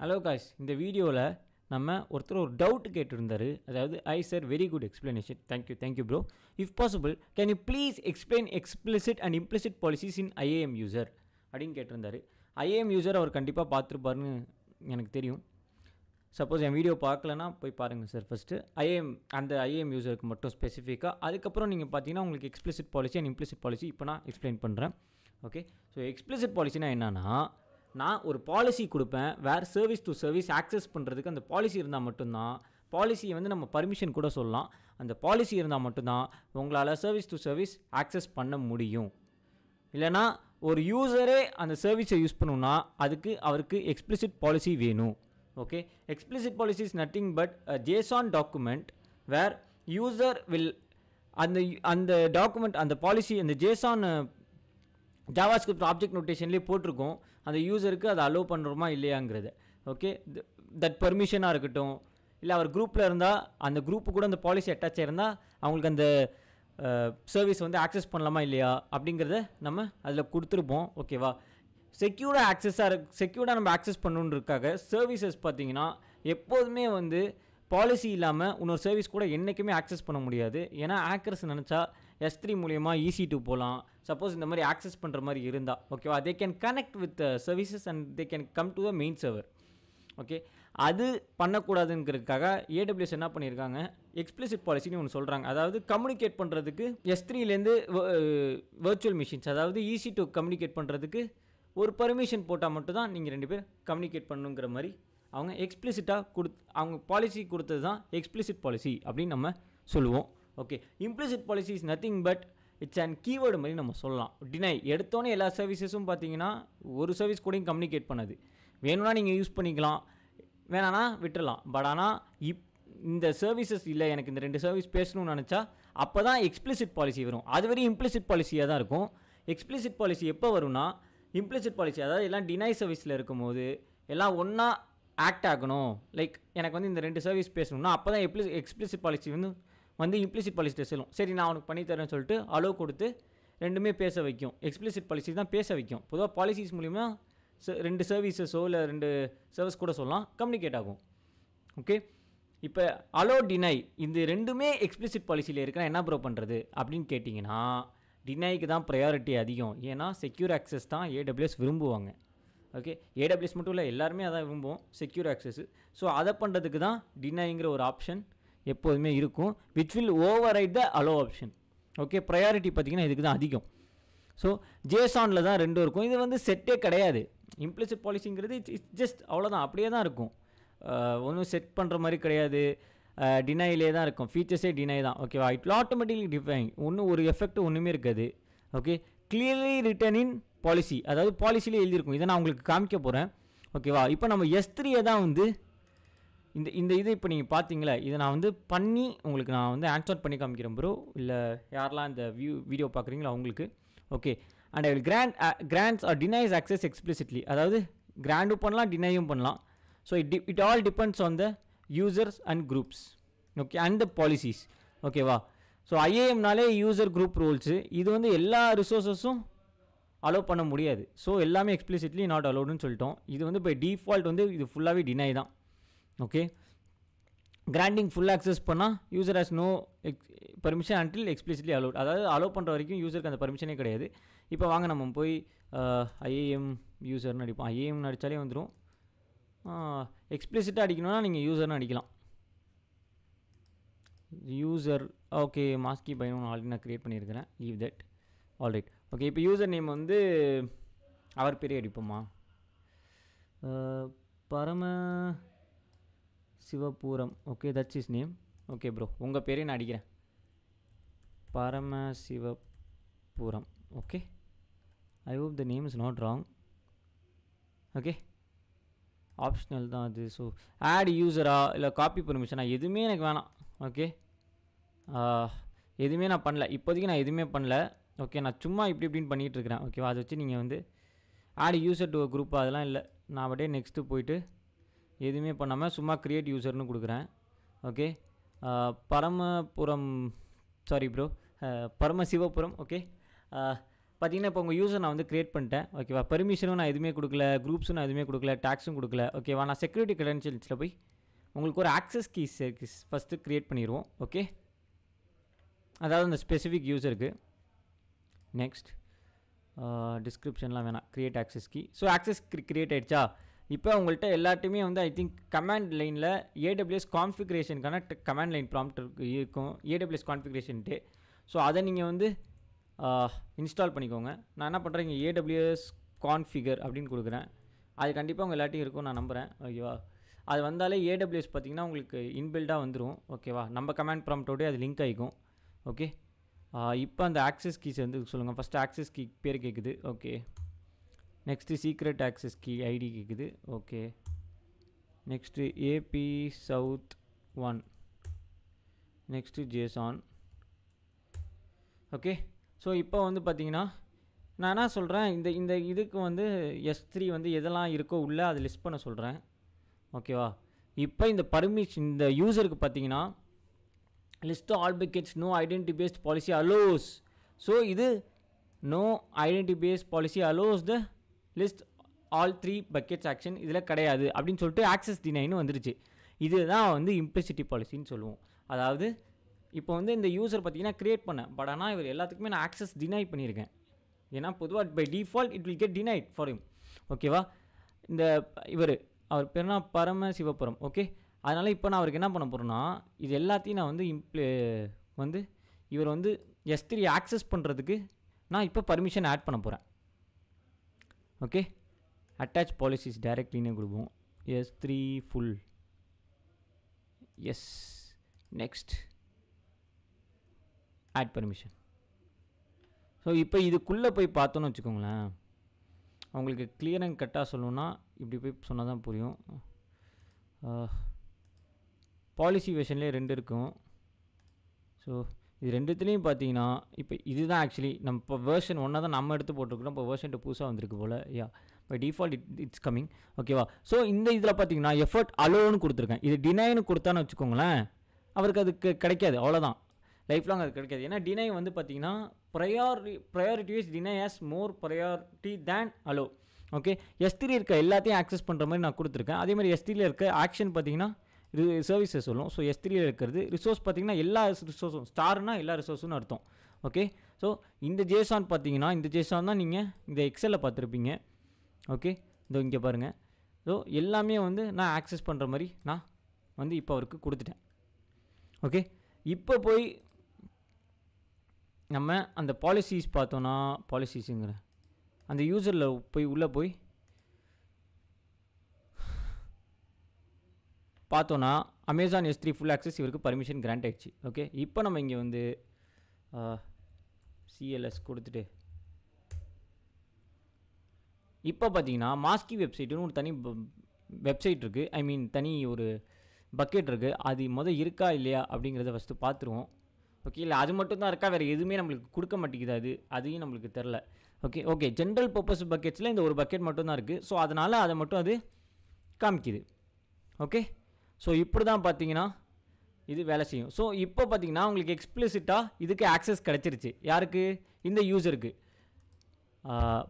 Hello guys, இந்த வீடியோவில் நம்ம ஒருத்தர் ஒரு டவுட் கேட்டிருந்தாரு. அதாவது sir very good explanation, thank you bro. If possible can you please explain explicit and implicit policies in IAM user அப்படின்னு கேட்டிருந்தாரு. ஐஏஎம் யூசர் அவர் கண்டிப்பாக பார்த்துருப்பாருன்னு எனக்கு தெரியும். சப்போஸ் என் வீடியோ பார்க்கலன்னா போய் பாருங்கள் சார் ஃபஸ்ட்டு. அந்த ஐஏஎம் யூசருக்கு மட்டும் ஸ்பெசிஃபிக்காக. அதுக்கப்புறம் நீங்கள் பார்த்தீங்கன்னா உங்களுக்கு explicit policy and implicit policy இப்போ நான் எக்ஸ்பிளைன் பண்ணுறேன். ஓகே, ஸோ எக்ஸ்பிளிசிட் பாலிசினா என்னன்னா, நான் ஒரு பாலிசி கொடுப்பேன், வேறு சர்வீஸ் டு சர்வீஸ் ஆக்சஸ் பண்ணுறதுக்கு அந்த பாலிசி இருந்தால் மட்டும்தான். பாலிசியை வந்து நம்ம பர்மிஷன் கூட சொல்லலாம். அந்த பாலிசி இருந்தால் மட்டும்தான் உங்களால் சர்வீஸ் டு சர்வீஸ் ஆக்சஸ் பண்ண முடியும். இல்லைனா ஒரு யூசரே அந்த சர்வீஸை யூஸ் பண்ணணுன்னா அதுக்கு அவருக்கு எக்ஸ்பிளிசிட் பாலிசி வேணும். Okay, explicit policy is nothing but JSON document where user will அந்த டாக்குமெண்ட் அந்த பாலிசி அந்த JSON ஜாவாஸ்கிரிப்ட் ஆப்ஜெக்ட் நோட்டேஷன்லேயே போட்டிருக்கோம் அந்த யூசருக்கு அதை அலோவ் பண்ணுறோமா இல்லையாங்கிறது. ஓகே, தட் பர்மிஷனாக இருக்கட்டும், இல்லை அவர் குரூப்பில் இருந்தால் அந்த குரூப்பு கூட அந்த பாலிசி அட்டாச் ஆகிருந்தால் அவங்களுக்கு அந்த சர்வீஸ் வந்து ஆக்சஸ் பண்ணலாமா இல்லையா அப்படிங்கிறத நம்ம அதில் கொடுத்துருப்போம். ஓகேவா, செக்யூர்டாக நம்ம ஆக்சஸ் பண்ணணுன்றதுக்காக சர்வீசஸ் பார்த்தீங்கன்னா எப்போதுமே வந்து பாலிசி இல்லாமல் இன்னொரு சர்வீஸ் கூட என்றைக்குமே ஆக்சஸ் பண்ண முடியாது. ஏன்னா ஹேக்கர்ஸ் நினச்சா S3 மூலிமா EC2 போகலாம். சப்போஸ் இந்த மாதிரி ஆக்சஸ் பண்ணுற மாதிரி இருந்தால் ஓகேவா, they can connect with services and they can come to the main server. Okay, அது பண்ணக்கூடாதுங்கிறதுக்காக AWS என்ன பண்ணியிருக்காங்க, எக்ஸ்பிளிசிட் பாலிசின்னு ஒன்று சொல்கிறாங்க. அதாவது கம்யூனிகேட் பண்ணுறதுக்கு S3லேருந்து வர்ச்சுவல் மிஷின்ஸ், அதாவது EC2 கம்யூனிகேட் பண்ணுறதுக்கு ஒரு பர்மிஷன் போட்டால் மட்டும்தான் நீங்கள் 2 பேர் கம்யூனிகேட் பண்ணணுங்கிற மாதிரி அவங்க எக்ஸ்பிளிசிட்டாக அவங்க பாலிசி கொடுத்தது தான் எக்ஸ்பிளிசிட் பாலிசி அப்படின்னு நம்ம சொல்லுவோம். Okay, implicit policy is nothing but it's and keyword மாதிரி நம்ம சொல்லலாம். டினை எடுத்தோன்னே எல்லா சர்வீசஸும் பார்த்தீங்கன்னா ஒரு சர்வீஸ் கூடயும் கம்யூனிகேட் பண்ணது. வேணும்னா நீங்கள் யூஸ் பண்ணிக்கலாம், வேணான்னா விட்டுடலாம். பட் ஆனால் இந்த சர்வீசஸ் இல்லை, எனக்கு இந்த 2 சர்வீஸ் பேசணும்னு நினச்சா அப்போ தான் எக்ஸ்பிளிசிட் பாலிசி வரும். அது வரையும் இம்ப்ளிசிட் பாலிசியாக தான் இருக்கும். எக்ஸ்பிளிசிட் பாலிசி எப்போ வரும்னா, இம்ப்ளிசிட் பாலிசி அதாவது எல்லாம் டினை சர்வீஸில் இருக்கும்போது எல்லாம் ஒன்றா ஆக்ட் ஆகணும். லைக் எனக்கு வந்து இந்த 2 சர்வீஸ் பேசணும்னா அப்போ தான் எக்ஸ்பிளிசிட் பாலிசி வந்து இம்ப்ளிசிட் பாலிசிட்ட செல்லும். சரி, நான் அவனுக்கு பண்ணித்தரேன்னு சொல்லிட்டு அலோவ் கொடுத்து 2மே பேச வைக்கும். எக்ஸ்பிளிசிட் பாலிசி தான் பேச வைக்கும். பொதுவாக பாலிசிஸ் மூலிமா 2 சர்வீசஸோ இல்லை 2 சர்வீஸ் கூட சொல்லலாம் கம்யூனிகேட் ஆகும். ஓகே, இப்போ அலோ டினை இந்த 2மே எக்ஸ்பிளிசிட் பாலிசியில் இருக்கிற என்ன ப்ரோ பண்ணுறது அப்படின்னு கேட்டிங்கன்னா, டினைக்கு தான் ப்ரையாரிட்டி அதிகம். ஏன்னா செக்யூர் ஆக்சஸ் தான் AWS விரும்புவாங்க. ஓகே, AWS மட்டும் இல்லை, எல்லாருமே அதான் விரும்புவோம், செக்யூர் ஆக்சஸ். ஸோ அதை பண்ணுறதுக்கு தான் டினைங்கிற ஒரு ஆப்ஷன் எப்போதுமே இருக்கும், which will overwrite the allow option. Okay, priority பார்த்திங்கன்னா இதுக்கு தான் அதிகம். ஸோ JSONல தான் 2 இருக்கும். இது வந்து செட்டே கிடையாது. இம்ப்ளிசிட் பாலிசிங்கிறது இட்ஸ் ஜஸ்ட் அவ்வளோதான், அப்படியே தான் இருக்கும். ஒன்றும் செட் பண்ணுற மாதிரி கிடையாது, டினைலே தான் இருக்கும். ஃபீச்சர்ஸே டினை தான். ஓகேவா, இட் ஆட்டோமேட்டிக்லி டிஃபைன், ஒன்றும் ஒரு எஃபெக்ட் ஒன்றுமே இருக்காது. Okay, clearly written in policy, அதாவது பாலிசிலே எழுதியிருக்கும். இதை நான் உங்களுக்கு காமிக்க போகிறேன். ஓகேவா, இப்போ நம்ம S3 தான் வந்து இந்த இது இப்போ நீங்கள் பார்த்தீங்களா, இதை நான் வந்து பண்ணி உங்களுக்கு நான் வந்து ஆன்சர் பண்ணி காமிக்கிறேன் ப்ரோ. இல்லை யாரெல்லாம் இந்த வீடியோ பார்க்குறீங்களோ அவங்களுக்கு. Okay, and I will grants or denies access explicitly, அதாவது கிராண்டும் பண்ணலாம் டினையும் பண்ணலாம். So it all depends on the users and groups. Okay, and the policies. ஓகேவா, ஸோ IAMனாலே யூசர் குரூப் ரூல்ஸு, இது வந்து எல்லா ரிசோர்ஸஸும் அலோவ் பண்ண முடியாது. ஸோ எல்லாமே எக்ஸ்பிளிசிட்லி நாட் அலோடுன்னு சொல்லிட்டோம். இது வந்து பை டிஃபால்ட் வந்து இது ஃபுல்லாகவே டினை தான். ஓகே, கிராண்டிங் ஃபுல் ஆக்சஸ் பண்ணால் user has no permission until explicitly allowed, அதாவது அலோவ் பண்ணுற வரைக்கும் யூசருக்கு அந்த பர்மிஷனே கிடையாது. இப்போ வாங்க நம்ம போய் IAM யூசர்னு அடிப்போம். IAMனு அடித்தாலே வந்துடும். எக்ஸ்பிளிசிட்டாக அடிக்கணும்னா நீங்கள் யூசர்னு அடிக்கலாம். யூசர் ஓகே, மாஸ்கி பையன் ஆல்ரெடி நான் க்ரியேட் பண்ணியிருக்கிறேன். Leave that. ஆல்ரைட். ஓகே, இப்போ யூசர் நேம் வந்து அவர் பேரே அடிப்போமா, Parama Sivapuram. Okay, that's is name. Okay bro, உங்கள் பேரே நான் அடிக்கிறேன், Paramasivapuram. Okay, I hope the name is not wrong. Okay, optional தான் அது. ஸோ ஆட் யூசரா இல்லை காப்பி பர்மிஷனா எதுவுமே எனக்கு வேணாம். ஓகே, எதுவுமே நான் பண்ணல இப்போதைக்கு, நான் எதுவுமே பண்ணல. ஓகே, நான் சும்மா இப்படின்னு பண்ணிகிட்ருக்கிறேன். ஓகேவா, அதை வச்சு நீங்கள் வந்து ஆட் யூசர் டு குரூப் அதெல்லாம் இல்லை. நான் அப்படியே நெக்ஸ்ட்டு போயிட்டு எதுவுமே பண்ணாமல் சும்மா க்ரியேட் யூசர்னு கொடுக்குறேன். ஓகே, பரமசிவபுரம். ஓகே, பார்த்தீங்கன்னா இப்போ உங்கள் யூசர் நான் வந்து க்ரியேட் பண்ணிட்டேன். ஓகேவா? பெர்மிஷனும் நான் எதுவுமே கொடுக்கல, குரூப்ஸும் நான் எதுவுமே கொடுக்கல, டேக்ஸும் கொடுக்கல. ஓகேவா? நான் செக்யூரிட்டி கிரெடென்ஷியல்ஸில் போய் உங்களுக்கு ஒரு ஆக்சஸ் கீஸ் ஃபஸ்ட்டு க்ரியேட் பண்ணிடுவோம். ஓகே, அதாவது அந்த ஸ்பெசிஃபிக் யூசருக்கு. நெக்ஸ்ட் டிஸ்கிரிப்ஷன்லாம் வேணாம், create access key. So access create ஆகிடுச்சா? இப்போ உங்கள்கிட்ட எல்லாத்தையுமே வந்து ஐ திங்க் கமாண்ட் லைனில் AWS கான்ஃபிகரேஷனுக்கான கமாண்ட் லைன் ப்ராம்ப்ட் இருக்கும், AWS கான்ஃபிகரேஷன்ட்டு. ஸோ அதை நீங்கள் வந்து இன்ஸ்டால் பண்ணிக்கோங்க. நான் என்ன பண்ணுறேன், இங்கே AWS கான்ஃபிகர் அப்படின்னு கொடுக்குறேன். அது கண்டிப்பாக உங்கள் எல்லாத்தையும் இருக்கும் நான் நம்புகிறேன். ஓகேவா? அது வந்தாலே AWS பார்த்திங்கன்னா உங்களுக்கு இன்பில்டாக வந்துடும். ஓகேவா? நம்ம கமாண்ட் ப்ராம்ப்டோடய அது லிங்க் ஆகிக்கும். ஓகே, இப்போ அந்த ஆக்சஸ் கீஸ் வந்து சொல்லுங்கள். ஃபஸ்ட்டு ஆக்சஸ் கீ பேர் கேட்குது. Okay, next secret access key ID கேட்குது. Okay, next AP South 1, next JSON. Okay, so இப்போ வந்து பார்த்தீங்கன்னா நான் என்ன சொல்கிறேன், இந்த இதுக்கு வந்து S3 வந்து எதெல்லாம் இருக்கோ உள்ளே அதை லிஸ்ட் பண்ண சொல்கிறேன். ஓகேவா? இப்போ இந்த பர்மிஷன் இந்த யூசருக்கு பார்த்தீங்கன்னா list all buckets no identity based policy allows. So இது no identity based policy allows the list all 3 buckets action இதில் கிடையாது அப்படின்னு சொல்லிட்டு ஆக்சஸ் டினைன்னு வந்துருச்சு. இதுதான் வந்து இம்ப்ளிசிட்டி பாலிசின்னு சொல்லுவோம். அதாவது இப்போ வந்து இந்த யூசர் பார்த்தீங்கன்னா க்ரியேட் பண்ணேன், பட் ஆனால் இவர் எல்லாத்துக்குமே நான் ஆக்சஸ் டினை பண்ணியிருக்கேன். ஏன்னா பொதுவாக by default it will get denied for him. ஓகேவா? இந்த அவர் பேர்னா பரமசிவபுரம். ஓகே, அதனால் இப்போ நான் அவருக்கு என்ன பண்ண போகிறேன்னா, இது எல்லாத்தையும் நான் வந்து இவர் வந்து S3 ஆக்சஸ் பண்ணுறதுக்கு நான் இப்போ பர்மிஷன் ஆட் பண்ண போகிறேன். ஓகே, அட்டாச் பாலிசிஸ் டைரக்ட்லினே கொடுப்போம். S3 full. Yes, next add permission. So இப்போ இதுக்குள்ளே போய் பார்த்தோன்னு வச்சுக்கோங்களேன், அவங்களுக்கு கிளியர் அண்ட் கட்டாக சொல்லணுன்னா இப்படி போய் சொன்னால் தான் புரியும். பாலிசி வெர்ஷன்லேயே 2 இருக்கும். ஸோ இது ரெண்டுத்துலேயும் பார்த்தீங்கன்னா இப்போ இதுதான் ஆக்சுவலி நம்ம இப்போ வெர்ஷன் 1 தான் நம்ம எடுத்து போட்டிருக்கிறோம். இப்போ வெர்ஷன் 2 புதுசாக வந்திருக்கு போல். யா, பை டிஃபால்ட் இட்ஸ் கம்மிங். ஓகேவா? ஸோ இந்த இதில் பார்த்தீங்கன்னா எஃபர்ட் அலோன்னு கொடுத்துருக்கேன். இது டினைன்னு கொடுத்தான்னு வச்சுக்கோங்களேன், அவருக்கு அதுக்கு கிடைக்காது. அவ்வளோதான், லைஃப் லாங் அது கிடைக்காது. ஏன்னா டினை வந்து பார்த்தீங்கன்னா priority wise deny has more priority than allow. Okay, S3 இருக்க எல்லாத்தையும் ஆக்சஸ் பண்ணுற மாதிரி நான் கொடுத்துருக்கேன். அதே மாதிரி S3 இருக்க ஆக்ஷன் பார்த்தீங்கன்னா சர்வீஸை சொல்லும். ஸோ S3 இருக்கிறது ரிசோர்ஸ் பார்த்தீங்கன்னா எல்லா ரிசோர்ஸும், ஸ்டார்னா எல்லா ரிசோர்ஸும் அர்த்தம். ஓகே, ஸோ இந்த JSON பார்த்தீங்கன்னா இந்த JSON தான் நீங்கள் இந்த எக்ஸலில் பார்த்துருப்பீங்க. ஓகே, இதோ இங்கே பாருங்கள். ஸோ எல்லாமே வந்து நான் ஆக்சஸ் பண்ணுற மாதிரி நான் வந்து இப்போ அவருக்கு கொடுத்துட்டேன். ஓகே, இப்போ போய் நம்ம அந்த பாலிசிஸ் பார்த்தோன்னா, பாலிசிஸுங்கிற அந்த யூசரில் போய் உள்ளே போய் பார்த்தோன்னா அமேசான் S3 ஃபுல் ஆக்சஸ் இவருக்கு பர்மிஷன் கிராண்ட் ஆகிடுச்சு. ஓகே, இப்போ நம்ம இங்கே வந்து CLS கொடுத்துட்டு இப்போ பார்த்தீங்கன்னா மாஸ்கி வெப்சைட்டுன்னு ஒரு தனி வெப்சைட் இருக்குது, ஐ மீன் தனி ஒரு பக்கெட் இருக்குது. அது இருக்கா இல்லையா அப்படிங்கிறத ஃபஸ்ட்டு பார்த்துருவோம். ஓகே, இல்லை அது மட்டும் தான் இருக்கா, வேறு எதுவுமே நம்மளுக்கு கொடுக்க மாட்டேங்குது, அதையும் நம்மளுக்கு தெரில. ஓகே, ஜென்ரல் பர்பஸ் பக்கெட்ஸில் இந்த ஒரு பக்கெட் மட்டும் தான் இருக்குது. ஸோ அதனால் அதை மட்டும் அது காமிக்குது. ஓகே, ஸோ இப்படி தான் பார்த்தீங்கன்னா இது வேலை செய்யும். ஸோ இப்போ பார்த்தீங்கன்னா உங்களுக்கு எக்ஸ்பிளிசிட்டாக இதுக்கு ஆக்சஸ் கிடச்சிருச்சு. யாருக்கு? இந்த யூசருக்கு.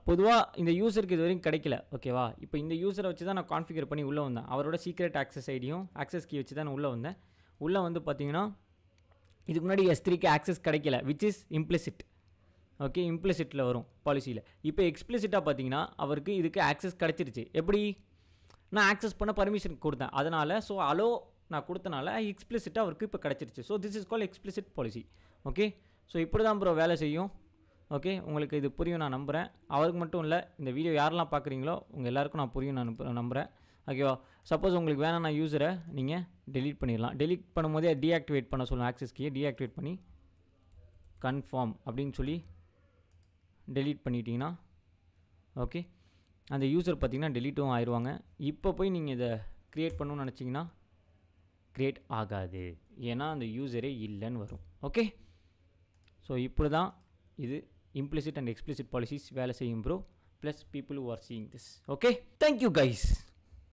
பொதுவாக இந்த யூசருக்கு இது வரைக்கும் கிடைக்கல. ஓகேவா? இப்போ இந்த யூசரை வச்சு தான் நான் கான்ஃபிகர் பண்ணி உள்ளே வந்தேன். அவரோட சீக்ரெட் ஆக்சஸ் ஐடியும் ஆக்சஸ் கீ வச்சு தான் நான் உள்ளே வந்தேன். உள்ளே வந்து பார்த்தீங்கன்னா இதுக்கு முன்னாடி S3க்கு ஆக்சஸ் கிடைக்கல, விச் இஸ் இம்ப்ளிசிட். ஓகே, இம்ப்ளிசிட்டில் வரும் பாலிசியில். இப்போ எக்ஸ்பிளிசிட்டாக பார்த்தீங்கன்னா அவருக்கு இதுக்கு ஆக்சஸ் கிடச்சிருச்சு. எப்படி? நான் ஆக்சஸ் பண்ண பர்மிஷன் கொடுத்தேன், அதனால் ஸோ அலோ நான் கொடுத்தனால எக்ஸ்பிளிசிட்டாக அவருக்கு இப்போ கிடச்சிருச்சு. So this is call explicit policy. Okay, so இப்படி தான் ப்ரோ வேலை செய்யும். ஓகே, உங்களுக்கு இது புரியும் நான் நம்புகிறேன். அவருக்கு மட்டும் இல்லை, இந்த வீடியோ யாரெல்லாம் பார்க்குறீங்களோ உங்கள் எல்லாருக்கும் நான் புரியும் நான் நம்புகிறேன். ஓகேவா? சப்போஸ் உங்களுக்கு வேணாம் நான் யூஸரை நீங்கள் டெலீட் பண்ணிடலாம். டெலீட் பண்ணும்போதே டீஆக்டிவேட் பண்ண சொல்லணும். ஆக்சஸ் கீயை டீஆக்டிவேட் பண்ணி கன்ஃபார்ம் அப்படின்னு சொல்லி டெலீட் பண்ணிட்டீங்கன்னா ஓகே, அந்த யூசர் பார்த்திங்கன்னா டெலீட்டும் ஆயிடுவாங்க. இப்போ போய் நீங்கள் இதை க்ரியேட் பண்ணணும்னு நினச்சிங்கன்னா க்ரியேட் ஆகாது, ஏன்னா அந்த யூசரே இல்லைன்னு வரும். ஓகே, ஸோ இப்படி தான் இது implicit and explicit policies வேலை செய்யும் bro, plus people who are seeing this. Okay, thank you guys.